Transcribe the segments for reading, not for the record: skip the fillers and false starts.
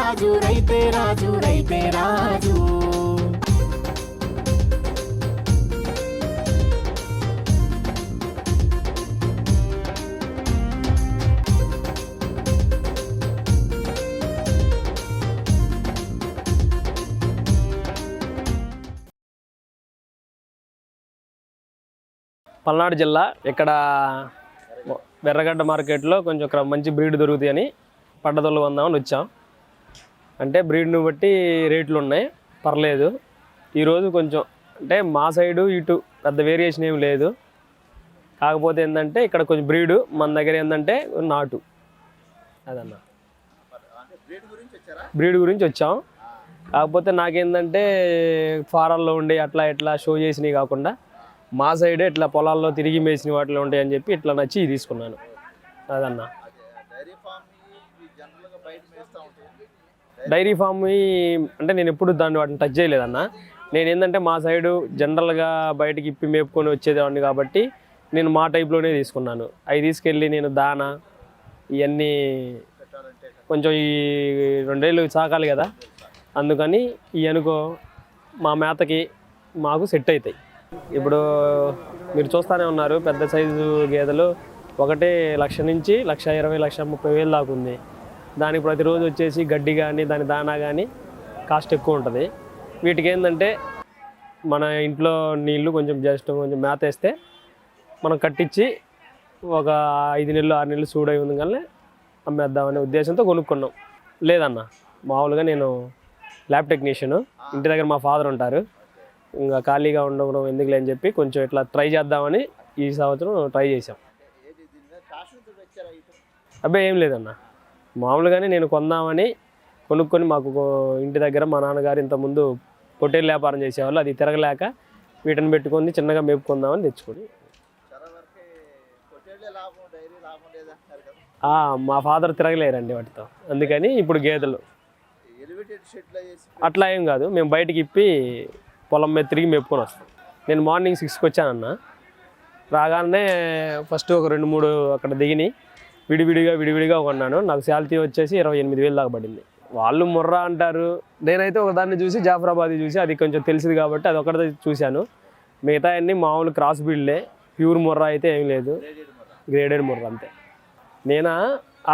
రాజు రైతే రాజు రైతే రాజు. పల్నాడు జిల్లా ఇక్కడ ఎర్రగడ్డ మార్కెట్లో కొంచెం మంచి బ్రీడ్ దొరుకుతాయని పడ్డదొల్లు కొందామని వచ్చాం. అంటే బ్రీడ్ను బట్టి రేట్లు ఉన్నాయి, పర్లేదు. ఈరోజు కొంచెం అంటే మా సైడు ఇటు పెద్ద వేరియేషన్ ఏమి లేదు. కాకపోతే ఏంటంటే ఇక్కడ కొంచెం బ్రీడు, మన దగ్గర ఏంటంటే నాటు. అదన్న బ్రీడ్ గురించి వచ్చాం. కాకపోతే నాకేంటంటే ఫారాల్లో ఉండి అట్లా ఇట్లా షో చేసినవి కాకుండా మా సైడే ఇట్లా పొలాల్లో తిరిగి మేసిన వాటిలో ఉంటాయని చెప్పి ఇట్లా నచ్చి తీసుకున్నాను. అదన్న డైరీ ఫామ్ అంటే నేను ఎప్పుడు వాటిని టచ్ చేయలేదన్న. నేను ఏంటంటే మా సైడు జనరల్గా బయటకి ఇప్పి మేపుకొని వచ్చేదాన్ని కాబట్టి నేను మా టైప్లోనే తీసుకున్నాను. అవి తీసుకెళ్ళి నేను దానా ఇవన్నీ కొంచెం ఈ 2 ఏళ్ళు సాకాలి కదా, అందుకని ఈ అనుకో మా మేతకి మాకు సెట్ అవుతాయి. ఇప్పుడు మీరు చూస్తూనే ఉన్నారు, పెద్ద సైజు గేదెలు 1,00,000 నుంచి 1,20,000, 1,30,000 దాకా ఉంది. దానికి ప్రతిరోజు వచ్చేసి గడ్డి కానీ దాని దానా కానీ కాస్ట్ ఎక్కువ ఉంటుంది. వీటికి ఏంటంటే మన ఇంట్లో నీళ్ళు కొంచెం కొంచెం మేత వేస్తే మనం కట్టించి ఒక 5 నెలలు 6 నెలలు సూడై ఉంది కానీ అమ్మేద్దామనే ఉద్దేశంతో కొనుక్కున్నాం. లేదన్న, మామూలుగా నేను ల్యాబ్ టెక్నీషియను, ఇంటి దగ్గర మా ఫాదర్ ఉంటారు. ఇంకా ఖాళీగా ఉండడం ఎందుకులే అని చెప్పి కొంచెం ఇట్లా ట్రై చేద్దామని ఈ సంవత్సరం ట్రై చేసాం. అబ్బాయి ఏం లేదన్న, మామూలుగానే నేను కొందామని కొనుక్కొని మాకు ఇంటి దగ్గర మా నాన్నగారు ఇంతకుముందు పొట్టేలు వ్యాపారం చేసేవాళ్ళు, అది తిరగలేక వీటిని పెట్టుకొని చిన్నగా మేపుకుందామని తెచ్చుకొని. మా ఫాదర్ తిరగలేరండి వాటితో, అందుకని ఇప్పుడు గేదెలు అట్లా ఏం కాదు, మేము బయటికి ఇప్పి పొలం మీద తిరిగి మేపుకొని వస్తాం. నేను మార్నింగ్ 6కి వచ్చానన్న. రాగానే ఫస్ట్ ఒక 2-3 అక్కడ దిగిని విడివిడిగా కొన్నాను. నాకు శాలరీ వచ్చేసి 28,000 దాకా పడింది. వాళ్ళు ముర్రా అంటారు, నేనైతే ఒకదాన్ని చూసి జాఫరాబాద్ చూసి అది కొంచెం తెలిసింది కాబట్టి అది ఒకటి చూశాను. మిగతా అన్నీ మామూలు క్రాస్ బీడ్లే, ప్యూర్ ముర్రా అయితే ఏం లేదు, గ్రేడెడ్ ముర్రా అంతే. నేను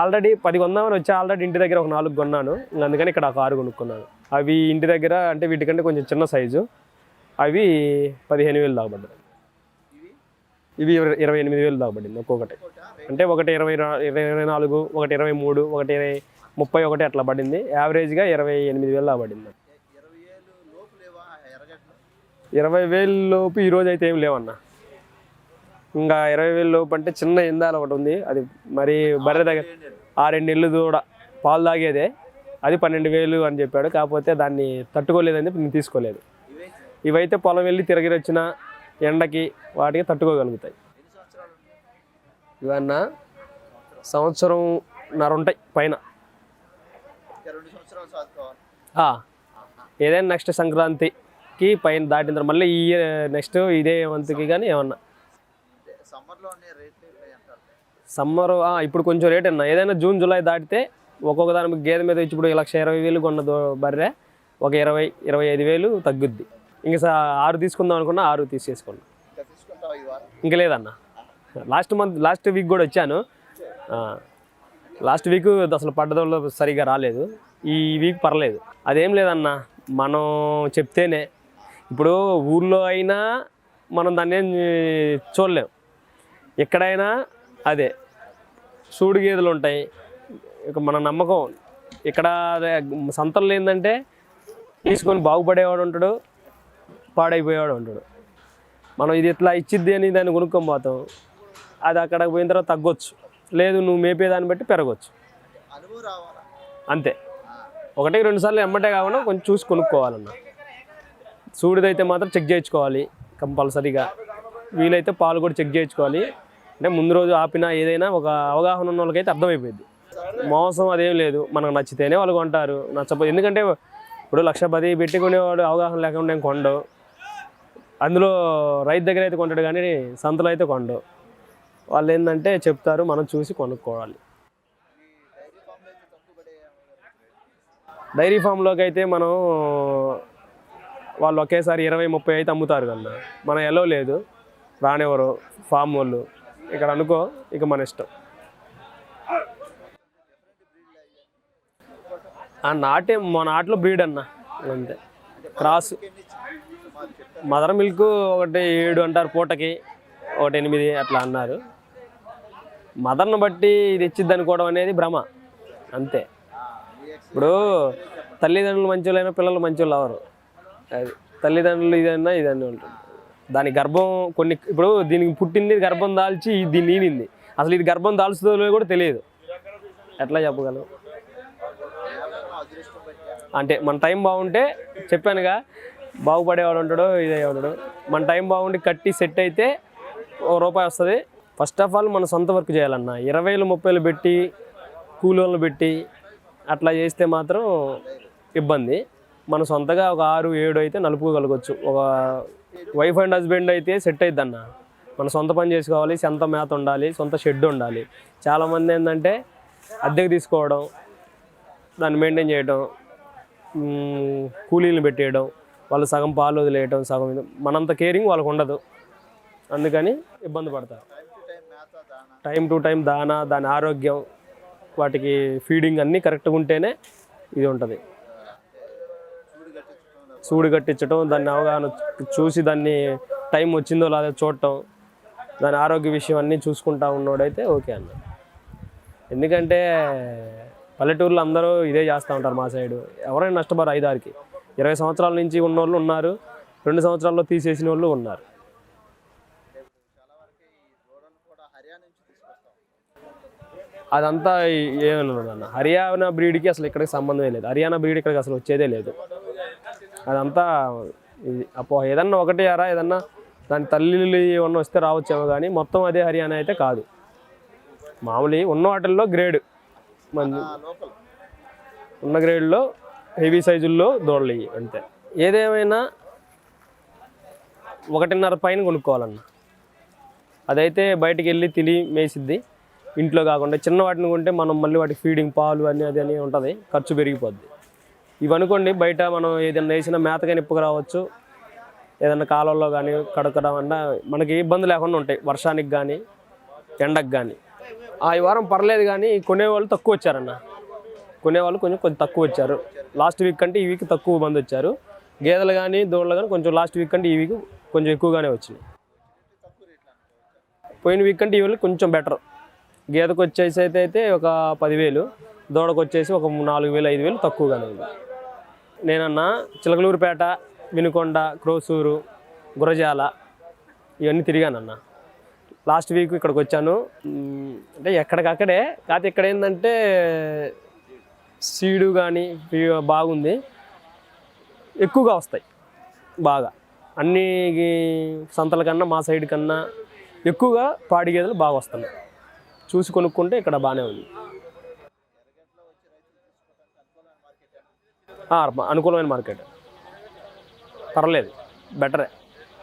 ఆల్రెడీ 10 కొందామని వచ్చి ఆల్రెడీ ఇంటి దగ్గర ఒక 4 కొన్నాను. అందుకని ఇక్కడ ఒక 6 కొనుక్కున్నాను. అవి ఇంటి దగ్గర అంటే వీటికంటే కొంచెం చిన్న సైజు, అవి 15,000 దాకా పడ్డాయి. ఇవి 28,000 దాకా పడింది ఒక్కొక్కటి. అంటే ఒకటి 24, ఒకటి 23, ఒకటి 31 అట్లా పడింది. యావరేజ్గా 28,000 దాకా పడింది. 20,000 లోపు ఈరోజు అయితే ఏం లేవన్న. ఇంకా 20,000 లోపు అంటే చిన్న ఇందాల ఒకటి ఉంది, అది మరి బర్రె దగ్గర 6 నెలలు దూడ పాలు తాగేదే, అది 12,000 అని చెప్పాడు. కాకపోతే దాన్ని తట్టుకోలేదని నేను తీసుకోలేదు. ఇవైతే పొలం వెళ్ళి తిరిగి వచ్చిన ఎండకి వాటికి తట్టుకోగలుగుతాయి. ఇవన్నా సంవత్సరంన్నర ఉంటాయి పైన. ఏదైనా నెక్స్ట్ సంక్రాంతికి పైన దాటిన తర్వాత మళ్ళీ ఈ నెక్స్ట్ ఇదే మంత్కి కానీ ఏమన్నా సమ్మర్ ఇప్పుడు కొంచెం రేట్ అన్నా. ఏదైనా జూన్ జూలై దాటితే ఒక్కొక్క దానికి గేదె మీద ఇప్పుడు 1,20,000 కొన్న బర్రె ఒక 20,000-25,000 తగ్గుద్ది. ఇంకా 6 తీసుకుందాం అనుకున్నా 6 తీసేసుకున్నా. ఇంకా లేదన్న, లాస్ట్ వీక్ కూడా వచ్చాను. లాస్ట్ వీక్ అసలు పడ్డదోళ్ళు సరిగా రాలేదు, ఈ వీక్ పర్లేదు. అదేం లేదన్న, మనం చెప్తేనే. ఇప్పుడు ఊళ్ళో అయినా మనం దాన్ని ఏం చూడలేం, ఎక్కడైనా అదే సూడు గేదెలు ఉంటాయి. ఇక మన నమ్మకం ఇక్కడ సంతల్లో ఏంటంటే తీసుకొని బాగుపడేవాడు ఉంటాడు, పాడైపోయేవాడు ఉంటాడు. మనం ఇది ఇట్లా ఇచ్చిద్ది అని దాన్ని కొనుక్కొని పోతాం, అది అక్కడికి పోయిన తర్వాత తగ్గొచ్చు, లేదు నువ్వు మేపేదాన్ని బట్టి పెరగచ్చు, అంతే. 1-2 సార్లు ఎమ్మటే కాకుండా కొంచెం చూసి కొనుక్కోవాలన్న. సూడిదైతే మాత్రం చెక్ చేయించుకోవాలి కంపల్సరీగా, వీలైతే పాలు కూడా చెక్ చేయించుకోవాలి. అంటే ముందు రోజు ఆపినా ఏదైనా ఒక అవగాహన ఉన్న వాళ్ళకైతే అర్థమైపోయింది. మోసం అదేం లేదు, మనకు నచ్చితేనే వాళ్ళు కొంటారు, నచ్చపోతే ఎందుకంటే ఇప్పుడు 1,10,000 పెట్టుకునేవాడు అవగాహన లేకుండా కొండవు. అందులో రైతు దగ్గర అయితే కొంటాడు కానీ సంతలో అయితే కొండవు. వాళ్ళు ఏంటంటే చెప్తారు, మనం చూసి కొనుక్కోవాలి. డైరీ ఫామ్లోకి అయితే మనం వాళ్ళు ఒకేసారి 20-30 అయితే అమ్ముతారు కన్నా, మన ఎలో లేదు, రానివ్వరు ఫామ్ వాళ్ళు. ఇక్కడ అనుకో ఇక మన ఇష్టం. మా నాట్లో బ్రీడ్ అన్న అంతే, క్రాస్. మదర్ మిల్క్ ఒకటి 7 అంటారు పూటకి, ఒకటి 8 అట్లా అన్నారు. మదర్ని బట్టి ఇది ఇచ్చిద్ది అనుకోవడం అనేది భ్రమ అంతే. ఇప్పుడు తల్లిదండ్రులు మంచోళ్ళైనా పిల్లలు మంచోళ్ళు అవరు. అది తల్లిదండ్రులు ఇదన్నా ఉంటుంది. దాని గర్భం కొన్ని ఇప్పుడు దీనికి పుట్టింది గర్భం దాల్చి దీన్ని ఈనింది, అసలు ఇది గర్భం దాల్చుతుందో కూడా తెలియదు. ఎట్లా చెప్పగలం అంటే మన టైం బాగుంటే చెప్పానుగా, బాగుపడేవాడు ఉంటాడు, ఇదే ఉంటాడు. మన టైం బాగుండి కట్టి సెట్ అయితే ₹1 వస్తుంది. ఫస్ట్ ఆఫ్ ఆల్ మన సొంత వర్క్ చేయాలన్న. 20-30 పెట్టి కూలోళ్ళు పెట్టి అట్లా చేస్తే మాత్రం ఇబ్బంది. మన సొంతగా ఒక 6-7 అయితే నలుపుకోగలగచ్చు. ఒక వైఫ్ అండ్ హస్బెండ్ అయితే సెట్ అవుతుంది అన్న. మన సొంత పని చేసుకోవాలి, సొంత మేత ఉండాలి, సొంత షెడ్ ఉండాలి. చాలామంది ఏంటంటే అద్దెకు తీసుకోవడం, దాన్ని మెయింటైన్ చేయడం, కూలీలు పెట్టేయడం, వాళ్ళు సగం పాలు వదిలేయడం, సగం మనంత కేరింగ్ వాళ్ళకు ఉండదు. అందుకని ఇబ్బంది పడతారు. టైం టు టైం దానా, దాని ఆరోగ్యం, వాటికి ఫీడింగ్ అన్నీ కరెక్ట్గా ఉంటేనే ఇది ఉంటుంది. సూడి కట్టించడం, దాన్ని అవగాహన చూసి దాన్ని టైం వచ్చిందో లేదో చూడటం, దాని ఆరోగ్య విషయం అన్నీ చూసుకుంటా ఉన్నోడైతే ఓకే అన్న. ఎందుకంటే పల్లెటూరులో అందరూ ఇదే చేస్తూ ఉంటారు. మా సైడు ఎవరైనా నష్టపోరు. 5-6కి 20 సంవత్సరాల నుంచి ఉన్నోళ్ళు ఉన్నారు, 2 సంవత్సరాల్లో తీసేసిన వాళ్ళు ఉన్నారు. అదంతా ఏమన్నా హర్యానా బ్రీడ్కి అసలు ఇక్కడికి సంబంధమే లేదు. హర్యానా బ్రీడ్ ఇక్కడికి అసలు వచ్చేదే లేదు. అదంతా ఇది అపో. ఏదన్నా ఒకటి అరా ఏదన్నా దాని తల్లి ఏమన్నా వస్తే రావచ్చేమో, కానీ మొత్తం అదే హర్యానా అయితే కాదు. మామూలు ఉన్న వాటిల్లో గ్రేడ్ ఉన్న గ్రేడ్లో హెవీ సైజుల్లో దూడలు అంతే. ఏదేమైనా 1.5 పైన కొనుక్కోవాలన్న. అదైతే బయటికి వెళ్ళి తిని మేసిద్ది. ఇంట్లో కాకుండా చిన్న వాటిని కొంటే మనం మళ్ళీ వాటికి ఫీడింగ్, పాలు అని అది అని ఉంటుంది, ఖర్చు పెరిగిపోద్ది. ఇవనుకోండి బయట మనం ఏదైనా వేసినా మేతగా నిప్పుకు రావచ్చు, ఏదైనా కాలంలో కానీ కడకడం అన్నా మనకి ఇబ్బంది లేకుండా ఉంటాయి. వర్షానికి కానీ ఎండకు కానీ. ఈ వారం పర్లేదు, కానీ కొనేవాళ్ళు తక్కువ వచ్చారన్న. కొనేవాళ్ళు కొంచెం తక్కువ వచ్చారు. లాస్ట్ వీక్ కంటే ఈ వీక్ తక్కువ మంది వచ్చారు. గేదెలు కానీ దూడలు కానీ కొంచెం లాస్ట్ వీక్ కంటే ఈ వీక్ కొంచెం ఎక్కువగానే వచ్చినాయి. పోయిన వీక్ కంటే ఈ వీక్ కొంచెం బెటర్. గేదెకు వచ్చేసి అయితే ఒక 10,000, దూడకు వచ్చేసి ఒక 4,000-5,000 తక్కువగానే ఉంది. నేనన్నా చిలకలూరుపేట, వినుకొండ, క్రోసూరు, గురజాల ఇవన్నీ తిరిగానన్నా. లాస్ట్ వీక్ ఇక్కడికి వచ్చాను. అంటే ఎక్కడికక్కడే కాకపోతే ఇక్కడ ఏంటంటే సీడు కానీ బాగుంది, ఎక్కువగా వస్తాయి బాగా. అన్ని సంతల కన్నా మా సైడ్ కన్నా ఎక్కువగా పాడి గేదెలు బాగా వస్తున్నాయి. చూసి కొనుక్కుంటే ఇక్కడ బాగానే ఉంది. అనుకూలమైన మార్కెట్, పర్లేదు, బెటరే.